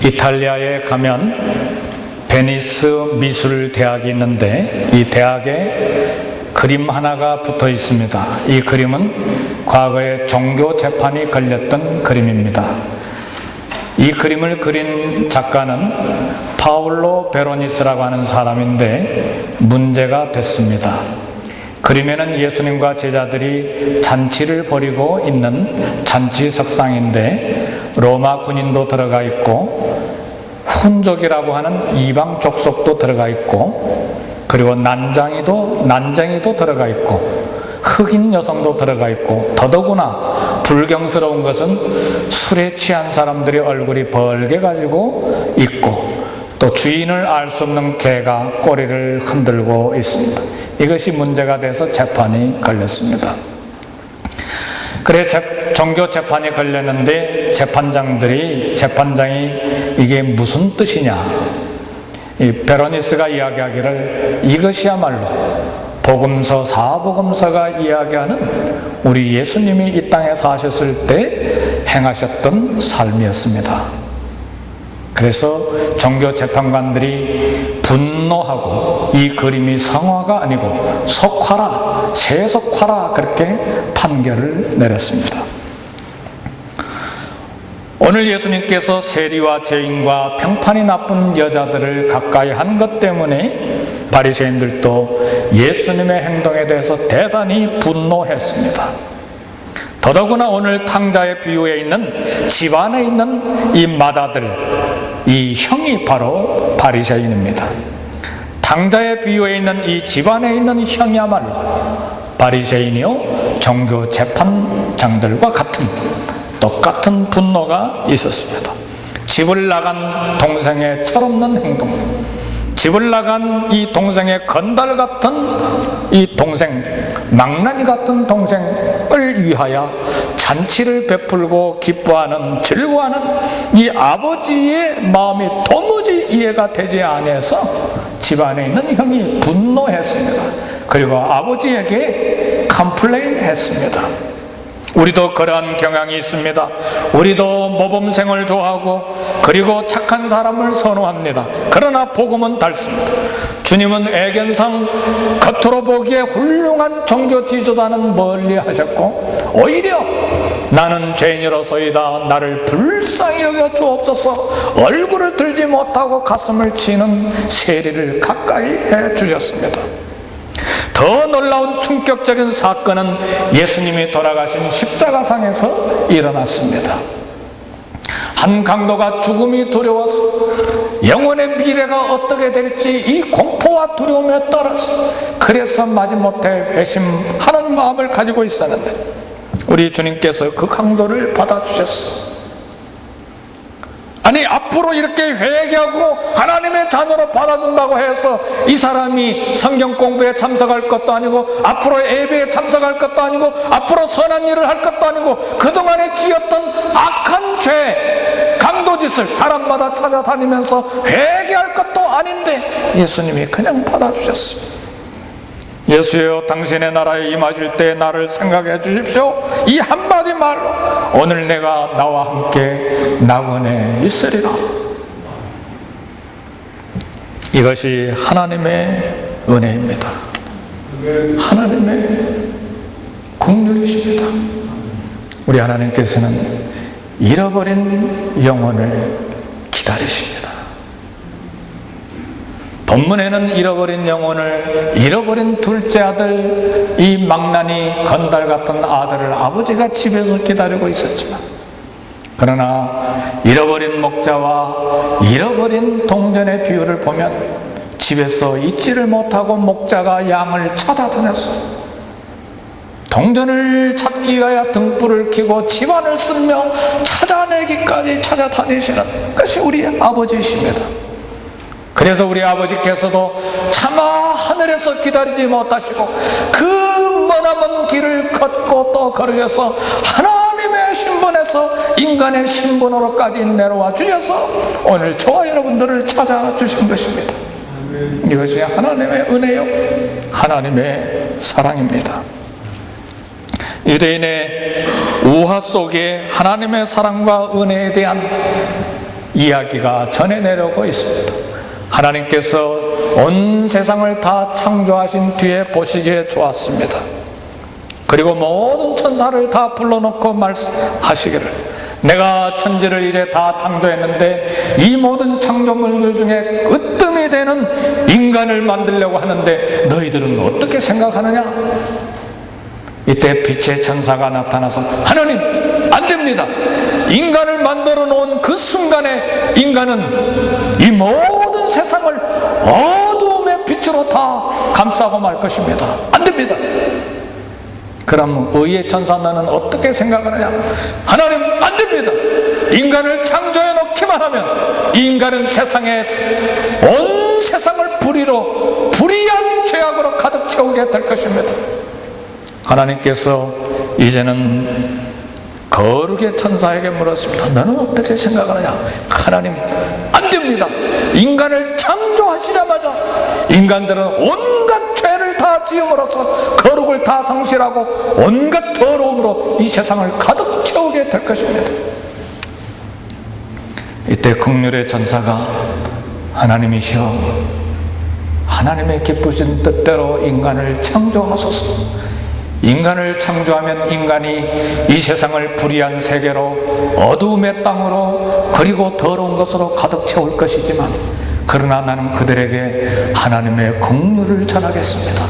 이탈리아에 가면 베니스 미술대학이 있는데 이 대학에 그림 하나가 붙어 있습니다. 이 그림은 과거에 종교 재판이 걸렸던 그림입니다. 이 그림을 그린 작가는 파울로 베로니스라고 하는 사람인데 문제가 됐습니다. 그림에는 예수님과 제자들이 잔치를 벌이고 있는 잔치석상인데 로마 군인도 들어가 있고 훈족이라고 하는 이방 족속도 들어가 있고 그리고 난쟁이도 들어가 있고 흑인 여성도 들어가 있고 더더구나 불경스러운 것은 술에 취한 사람들의 얼굴이 벌게 가지고 있고 또 주인을 알 수 없는 개가 꼬리를 흔들고 있습니다. 이것이 문제가 돼서 재판이 걸렸습니다. 그래 종교 재판이 걸렸는데 재판장이 이게 무슨 뜻이냐, 이 베로니스가 이야기하기를 이것이야말로 복음서 사복음서가 이야기하는 우리 예수님이 이 땅에 사셨을 때 행하셨던 삶이었습니다. 그래서 종교 재판관들이 분노하고 이 그림이 성화가 아니고 속화라, 세속화라 그렇게 판결을 내렸습니다. 오늘 예수님께서 세리와 죄인과 평판이 나쁜 여자들을 가까이 한 것 때문에 바리새인들도 예수님의 행동에 대해서 대단히 분노했습니다. 더더구나 오늘 탕자의 비유에 있는 집안에 있는 이 맏아들, 이 형이 바로 바리새인입니다. 탕자의 비유에 있는 이 집안에 있는 형이야말로 바리새인이요 종교 재판장들과 똑같은 분노가 있었습니다. 집을 나간 동생의 철없는 행동, 집을 나간 이 동생의 건달 같은 이 동생, 망나니 같은 동생을 위하여 잔치를 베풀고 기뻐하는, 즐거워하는 이 아버지의 마음이 도무지 이해가 되지 않아서 집안에 있는 형이 분노했습니다. 그리고 아버지에게 컴플레인 했습니다. 우리도 그러한 경향이 있습니다. 우리도 모범생을 좋아하고 그리고 착한 사람을 선호합니다. 그러나 복음은 다릅니다. 주님은 애견상 겉으로 보기에 훌륭한 종교 지도자는 멀리 하셨고 오히려 나는 죄인이로소이다 나를 불쌍히 여겨 주옵소서 얼굴을 들지 못하고 가슴을 치는 세리를 가까이 해 주셨습니다. 더 놀라운 충격적인 사건은 예수님이 돌아가신 십자가상에서 일어났습니다. 한 강도가 죽음이 두려워서 영혼의 미래가 어떻게 될지 이 공포와 두려움에 떨어서 그래서 마지못해 회심하는 마음을 가지고 있었는데 우리 주님께서 그 강도를 받아주셨어요. 아니 앞으로 이렇게 회개하고 하나님의 자녀로 받아준다고 해서 이 사람이 성경 공부에 참석할 것도 아니고 앞으로 예배에 참석할 것도 아니고 앞으로 선한 일을 할 것도 아니고 그동안에 지었던 악한 죄 강도짓을 사람마다 찾아다니면서 회개할 것도 아닌데 예수님이 그냥 받아주셨습니다. 예수여 당신의 나라에 임하실 때 나를 생각해 주십시오. 이 한마디 말로 오늘 내가 나와 함께 나그네 있으리라. 이것이 하나님의 은혜입니다. 하나님의 긍휼이십니다. 우리 하나님께서는 잃어버린 영혼을 기다리십니다. 본문에는 잃어버린 영혼을, 잃어버린 둘째 아들, 이 망나니 건달 같은 아들을 아버지가 집에서 기다리고 있었지만 그러나 잃어버린 목자와 잃어버린 동전의 비유를 보면 집에서 잊지를 못하고 목자가 양을 찾아다녔어요. 동전을 찾기 위하여 등불을 켜고 집안을 쓸며 찾아내기까지 찾아다니시는 것이 우리 아버지이십니다. 그래서 우리 아버지께서도 차마 하늘에서 기다리지 못하시고 그 머나먼 길을 걷고 또 걸으셔서 하나님의 신분에서 인간의 신분으로까지 내려와 주셔서 오늘 저와 여러분들을 찾아주신 것입니다. 이것이 하나님의 은혜요 하나님의 사랑입니다. 유대인의 우화 속에 하나님의 사랑과 은혜에 대한 이야기가 전해 내려오고 있습니다. 하나님께서 온 세상을 다 창조하신 뒤에 보시기에 좋았습니다. 그리고 모든 천사를 다 불러놓고 말씀하시기를, 내가 천지를 이제 다 창조했는데 이 모든 창조물들 중에 으뜸이 되는 인간을 만들려고 하는데 너희들은 어떻게 생각하느냐? 이때 빛의 천사가 나타나서, 하나님, 안 됩니다. 인간을 만들어 놓은 그 순간에 인간은 이 모든 세상을 어두움의 빛으로 다 감싸고 말 것입니다. 안 됩니다. 그럼 의의 천사 너는 어떻게 생각하느냐? 하나님, 안 됩니다. 인간을 창조해 놓기만 하면 이 인간은 세상에 온 세상을 불의한 죄악으로 가득 채우게 될 것입니다. 하나님께서 이제는 거룩의 천사에게 물었습니다. 너는 어떻게 생각하느냐? 하나님, 안 됩니다. 인간을 창조하시자마자 인간들은 온갖 죄를 다 지음으로써 거룩을 다 상실하고 온갖 더러움으로 이 세상을 가득 채우게 될 것입니다. 이때 긍휼의 천사가, 하나님이시여, 하나님의 기쁘신 뜻대로 인간을 창조하소서. 인간을 창조하면 인간이 이 세상을 불의한 세계로, 어두움의 땅으로, 그리고 더러운 것으로 가득 채울 것이지만, 그러나 나는 그들에게 하나님의 긍휼을 전하겠습니다.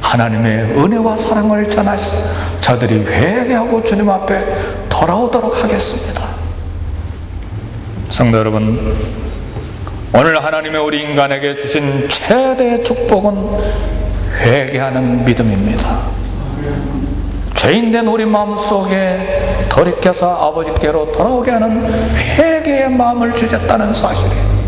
하나님의 은혜와 사랑을 전하여서 저들이 회개하고 주님 앞에 돌아오도록 하겠습니다. 성도 여러분, 오늘 하나님의 우리 인간에게 주신 최대의 축복은 회개하는 믿음입니다. 죄인된 우리 마음속에 돌이켜서 아버지께로 돌아오게 하는 회개의 마음을 주셨다는 사실이에요.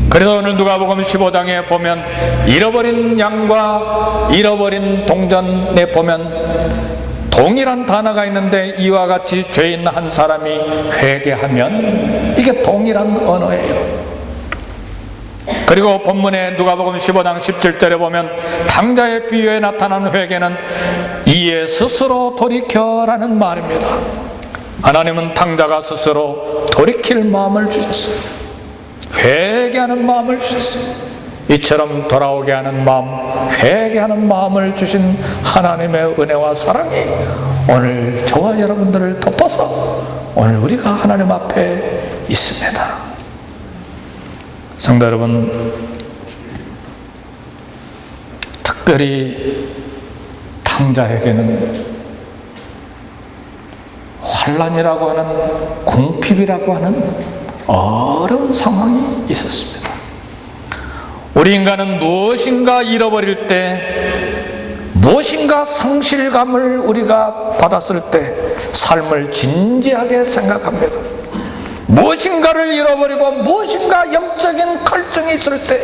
그래서 오늘 누가복음 15장에 보면 잃어버린 양과 잃어버린 동전에 보면 동일한 단어가 있는데, 이와 같이 죄인 한 사람이 회개하면, 이게 동일한 언어예요. 그리고 본문에 누가복음 15장 17절에 보면 탕자의 비유에 나타난 회개는 이에 스스로 돌이켜라는 말입니다. 하나님은 탕자가 스스로 돌이킬 마음을 주셨어요. 회개하는 마음을 주셨어요. 이처럼 돌아오게 하는 마음, 회개하는 마음을 주신 하나님의 은혜와 사랑이 오늘 저와 여러분들을 덮어서 오늘 우리가 하나님 앞에 있습니다. 성도 여러분, 특별히 탕자에게는 환난이라고 하는, 궁핍이라고 하는 어려운 상황이 있었습니다. 우리 인간은 무엇인가 잃어버릴 때, 무엇인가 상실감을 우리가 받았을 때 삶을 진지하게 생각합니다. 무엇인가를 잃어버리고 무엇인가 영적인 갈증이 있을 때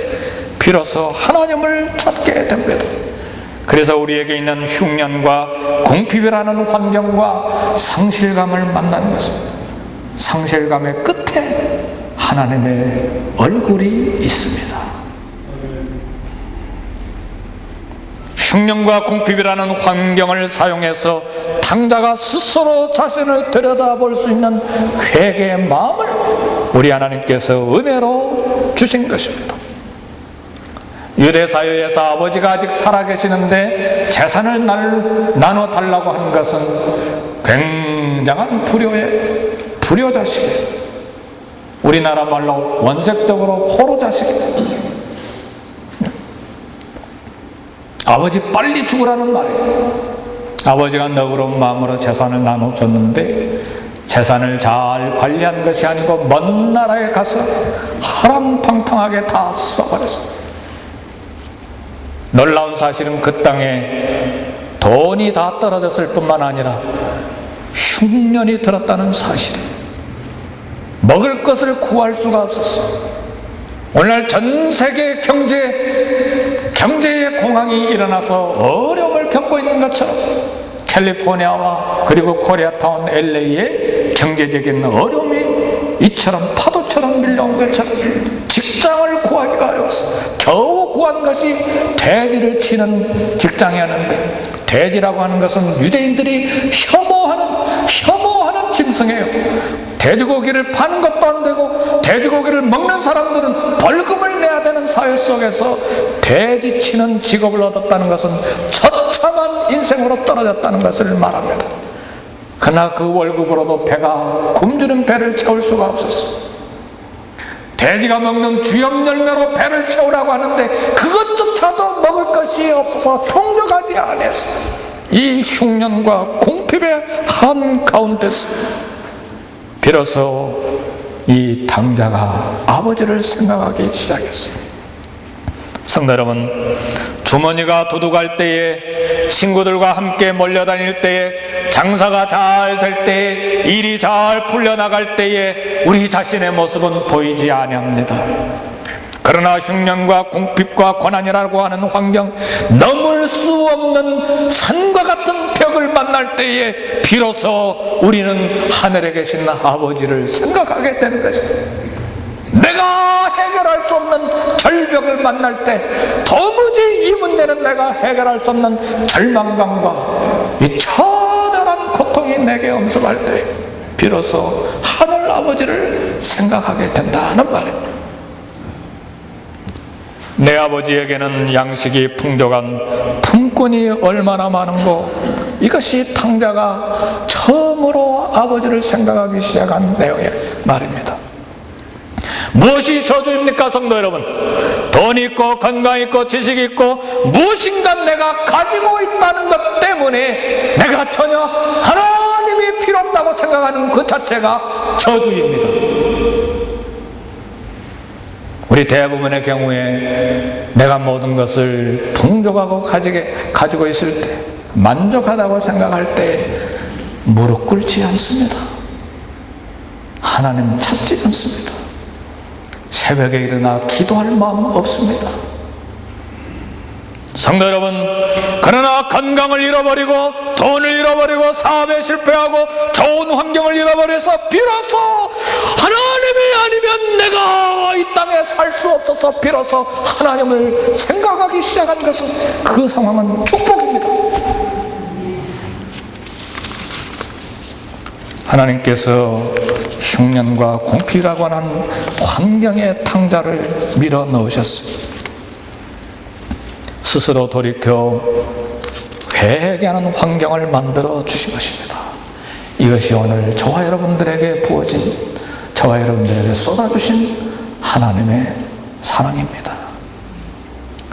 비로소 하나님을 찾게 됩니다. 그래서 우리에게 있는 흉년과 궁핍이라는 환경과 상실감을 만나는 것입니다. 상실감의 끝에 하나님의 얼굴이 있습니다. 흉년과 궁핍이라는 환경을 사용해서 탕자가 스스로 자신을 들여다볼 수 있는 회개의 마음을 우리 하나님께서 은혜로 주신 것입니다. 유대 사회에서 아버지가 아직 살아계시는데 재산을 나눠달라고 하는 것은 굉장한 불효자식이에요. 우리나라 말로 원색적으로 포로자식이에요. 아버지 빨리 죽으라는 말이에요. 아버지가 너그러운 마음으로 재산을 나눠줬는데 재산을 잘 관리한 것이 아니고 먼 나라에 가서 허랑방탕하게 다 써버렸어요. 놀라운 사실은 그 땅에 돈이 다 떨어졌을 뿐만 아니라 흉년이 들었다는 사실이에요. 먹을 것을 구할 수가 없었어요. 오늘날 전 세계 경제의 공황이 일어나서 어려움을 겪고 있는 것처럼 캘리포니아와 그리고 코리아타운 LA의 경제적인 어려움이 이처럼 파도처럼 밀려온 것처럼 직장을 구하기가 어려웠어요. 겨우 구한 것이 돼지를 치는 직장이었는데, 돼지라고 하는 것은 유대인들이 혐오하는 짐승이에요. 돼지고기를 파는 것도 안 되고 돼지고기를 먹는 사람들은 벌금을 내야 되는 사회 속에서 돼지 치는 직업을 얻었다는 것은 처참한 인생으로 떨어졌다는 것을 말합니다. 그러나 그 월급으로도 배가 굶주린 배를 채울 수가 없었어. 돼지가 먹는 주염 열매로 배를 채우라고 하는데 그것조차도 먹을 것이 없어서 풍족하지 않았어. 이 흉년과 궁핍의 한가운데서 비로소 이 당자가 아버지를 생각하기 시작했어요. 성도 여러분, 주머니가 두둑할 때에, 친구들과 함께 몰려다닐 때에, 장사가 잘 될 때에, 일이 잘 풀려나갈 때에 우리 자신의 모습은 보이지 아니합니다. 그러나 흉년과 궁핍과 고난이라고 하는 환경, 넘을 수 없는 산과 같은 벽을 만날 때에 비로소 우리는 하늘에 계신 아버지를 생각하게 되는 것입니다. 내가 해결할 수 없는 절벽을 만날 때, 도무지 이 문제는 내가 해결할 수 없는 절망감과 이 처절한 고통이 내게 엄습할 때 비로소 하늘 아버지를 생각하게 된다는 말입니다. 내 아버지에게는 양식이 풍족한 품꾼이 얼마나 많은고, 이것이 탕자가 처음으로 아버지를 생각하기 시작한 내용의 말입니다. 무엇이 저주입니까, 성도 여러분? 돈 있고 건강 있고 지식 있고 무엇인가 내가 가지고 있다는 것 때문에 내가 전혀 하나님이 필요 없다고 생각하는 그 자체가 저주입니다. 우리 대부분의 경우에 내가 모든 것을 풍족하고 가지고 있을 때, 만족하다고 생각할 때 무릎 꿇지 않습니다. 하나님 찾지 않습니다. 새벽에 일어나 기도할 마음 없습니다. 성도 여러분, 그러나 건강을 잃어버리고 돈을 잃어버리고 사업에 실패하고 좋은 환경을 잃어버려서 비로소 하나님이 아니면 내가 이 땅에 살 수 없어서 비로소 하나님을 생각하기 시작한 것은, 그 상황은 축복입니다. 하나님께서 흉년과 궁핍이라고 하는 환경의 탕자를 밀어 넣으셨습니다. 스스로 돌이켜 회개하는 환경을 만들어 주신 것입니다. 이것이 오늘 저와 여러분들에게 부어진, 저와 여러분들에게 쏟아주신 하나님의 사랑입니다.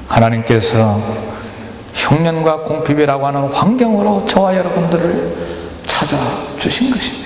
하나님께서 흉년과 궁핍이라고 하는 환경으로 저와 여러분들을 찾아주신 것입니다.